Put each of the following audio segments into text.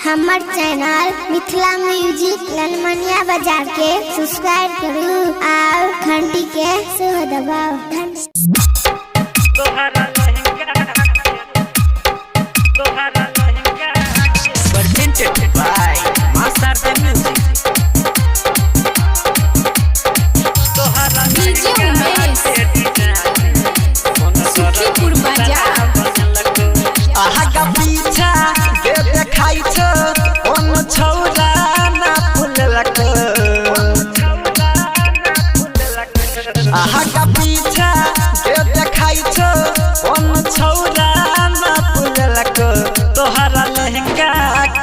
हमर channel Mithila music ललमनिया बाजार के सब्सक्राइब करू और घंटी के सेहो दबाओ। Presented by Master the Music. Sukhipur बाजार आहा पीछा के देखाई छ ओन छौरा ना फुललक आहा पीछा के देखाई छ ओन छौरा ना फुललक तोहरा लहंगा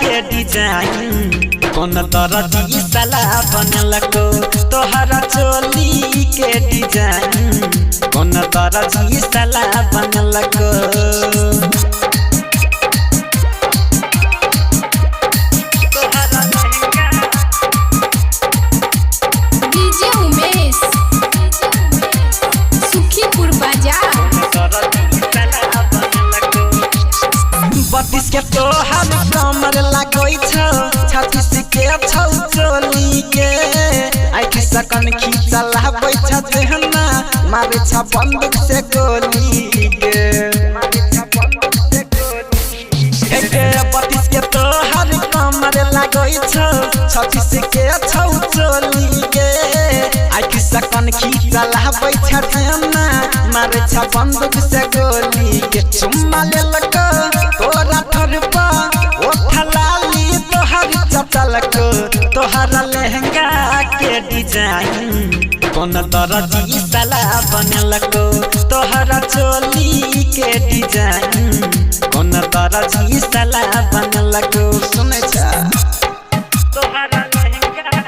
के डिजाइन कोन दर्जी साला बनलक तोहरा चोली के डिजाइन कोन दर्जी साला बनलक बत्तीस के तोहर कमर लगोई छ 36 के छौ चोली के आखि सकन खींचल हबै छ जेहना मारे छ बंदूक से गोली के एके 32 के तोहर कमर लगोई छ 36 के छौ चोली के आखि सकन खींचल हबै छ जेहना मारे छ बंदूक से गोली के चुम्मा लेलक तोरा ठरपा ओठलाली तोहर चटलक तोहरा लहंगा के डिजाइन कोन दर्जी साला बनलक तोहरा चोली के डिजाइन कोन दर्जी साला बनलक सुनै छ तोहरा लहंगा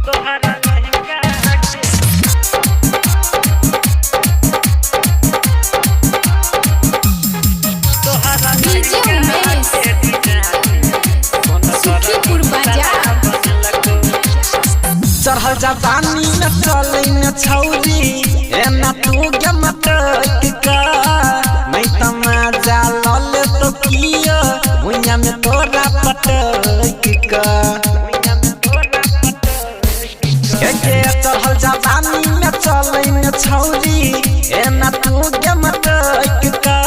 तोहरा चढ़ल जवानी में चले में छौरी एना तू गमत का मैं तमाजा लल तो किया भुइया में तोरा पटक का के चढ़ल जवानी में चले में छौरी एना तू गमत का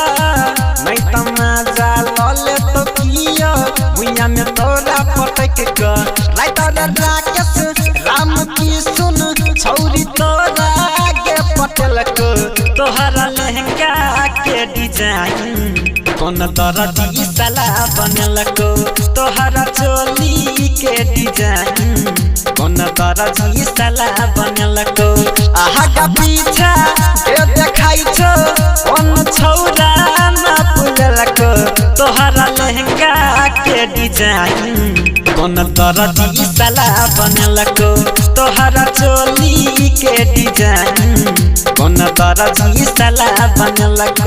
मैं तमाजा लल तो किया भुइया में तोरा पटक का राइटर राकेश राम की सुन छौरी तोरा के पटलक तोहरा लहंगा के डिजाइन कोन दर्जी साला बनलक तोहरा चोली के डिजाइन कोन दर्जी साला बनलक आहा पीछा के देखाई छ ओन छौरा ना फुललक तोहरा लहंगा के डिजाइन कोन दर्जी साला बनलक तोहरा चोली के डिजाइन कोन दर्जी साला बनलक।